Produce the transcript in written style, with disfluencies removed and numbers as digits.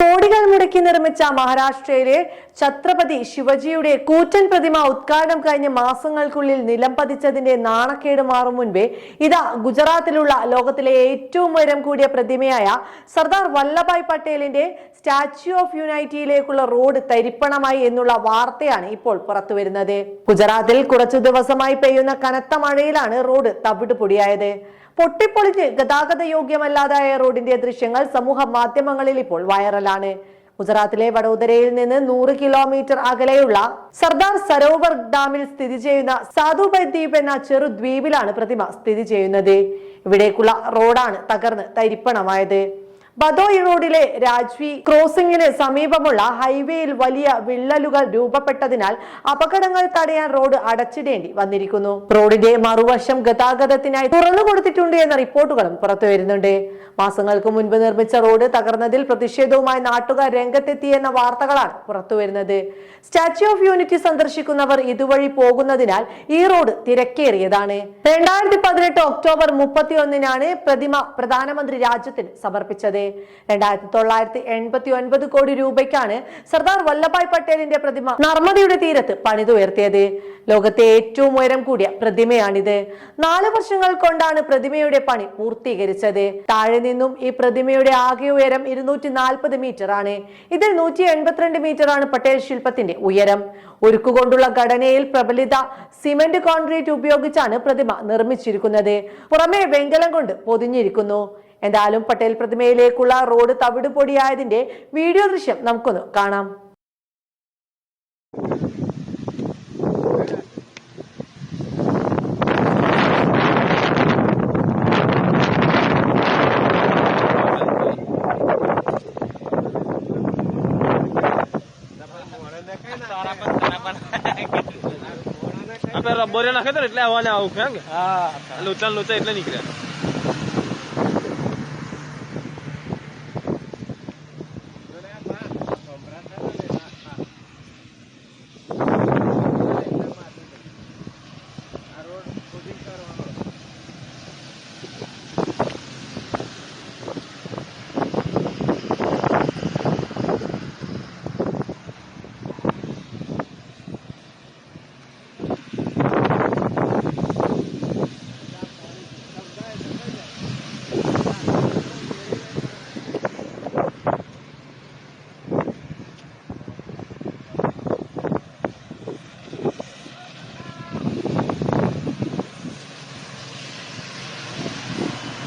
കോടികൾ മുടക്കി നിർമ്മിച്ച മഹാരാഷ്ട്രയിലെ ഛത്രപതി ശിവജിയുടെ കൂറ്റൻ പ്രതിമ ഉദ്ഘാടനം കഴിഞ്ഞ മാസങ്ങൾക്കുള്ളിൽ നിലം പതിച്ചതിന്റെ നാണക്കേട് മാറും മുൻപേ ഇതാ ഗുജറാത്തിലുള്ള ലോകത്തിലെ ഏറ്റവും ഉയരം കൂടിയ പ്രതിമയായ സർദാർ വല്ലഭായ് പട്ടേലിന്റെ സ്റ്റാച്യു ഓഫ് യൂണിറ്റിയിലേക്കുള്ള റോഡ് തരിപ്പണമായി എന്നുള്ള വാർത്തയാണ് ഇപ്പോൾ പുറത്തുവരുന്നത്. ഗുജറാത്തിൽ കുറച്ചു ദിവസമായി പെയ്യുന്ന കനത്ത മഴയിലാണ് റോഡ് തവിട് പൊടിയായത്. പൊട്ടിപ്പൊളിഞ്ഞ് ഗതാഗത യോഗ്യമല്ലാതായ റോഡിന്റെ ദൃശ്യങ്ങൾ സമൂഹ മാധ്യമങ്ങളിൽ ഇപ്പോൾ വൈറലാണ്. ഗുജറാത്തിലെ വഡോദരയിൽ നിന്ന് 100 കിലോമീറ്റർ അകലെയുള്ള സർദാർ സരോവർ ഡാമിൽ സ്ഥിതി ചെയ്യുന്ന സാധുബൈ ദ്വീപ് എന്ന ചെറു ദ്വീപിലാണ് പ്രതിമ സ്ഥിതി ചെയ്യുന്നത്. ഇവിടേക്കുള്ള റോഡാണ് തകർന്ന് തരിപ്പണമായത്. ബദോയ് റോഡിലെ രാജ്വി ക്രോസിംഗിന് സമീപമുള്ള ഹൈവേയിൽ വലിയ വിള്ളലുകൾ രൂപപ്പെട്ടതിനാൽ അപകടങ്ങൾ തടയാൻ റോഡ് അടച്ചിടേണ്ടി വന്നിരിക്കുന്നു. റോഡിന്റെ മറുവശം ഗതാഗതത്തിനായി തുറന്നു കൊടുത്തിട്ടുണ്ട് എന്ന റിപ്പോർട്ടുകളും പുറത്തുവരുന്നുണ്ട്. മാസങ്ങൾക്ക് മുൻപ് നിർമ്മിച്ച റോഡ് തകർന്നതിൽ പ്രതിഷേധവുമായി നാട്ടുകാർ രംഗത്തെത്തിയെന്ന വാർത്തകളാണ് പുറത്തുവരുന്നത്. സ്റ്റാച്യു ഓഫ് യൂണിറ്റി സന്ദർശിക്കുന്നവർ ഇതുവഴി പോകുന്നതിനാൽ ഈ റോഡ് തിരക്കേറിയതാണ്. 2018 ഒക്ടോബർ 31 പ്രതിമ പ്രധാനമന്ത്രി രാജ്യത്തിന് സമർപ്പിച്ചത്. 2989 കോടി രൂപയ്ക്കാണ് സർദാർ വല്ലഭായ് പട്ടേലിന്റെ പ്രതിമ നർമ്മദയുടെ തീരത്ത് പണിതുയർത്തിയത്. ലോകത്തെ ഏറ്റവും ഉയരം കൂടിയ പ്രതിമയാണിത്. 4 വർഷങ്ങൾ കൊണ്ടാണ് പ്രതിമയുടെ പണി പൂർത്തീകരിച്ചത്. താഴെ നിന്നും ഈ പ്രതിമയുടെ ആകെ ഉയരം 240 മീറ്റർ ആണ്. ഇതിൽ 182 മീറ്റർ ആണ് പട്ടേൽ ശില്പത്തിന്റെ ഉയരം. ഉരുക്കുകൊണ്ടുള്ള ഘടനയിൽ പ്രബലിത സിമന്റ് കോൺക്രീറ്റ് ഉപയോഗിച്ചാണ് പ്രതിമ നിർമ്മിച്ചിരിക്കുന്നത്. പുറമെ വെങ്കലം കൊണ്ട് പൊതിഞ്ഞിരിക്കുന്നു. എന്തായാലും പട്ടേൽ പ്രതിമയിലേക്കുള്ള റോഡ് തവിട് പൊടിയായതിന്റെ വീഡിയോ ദൃശ്യം നമുക്കൊന്ന് കാണാം. Apa rambutnya nak itu, itu awalnya awalnya, lucu lucu itu nih kira.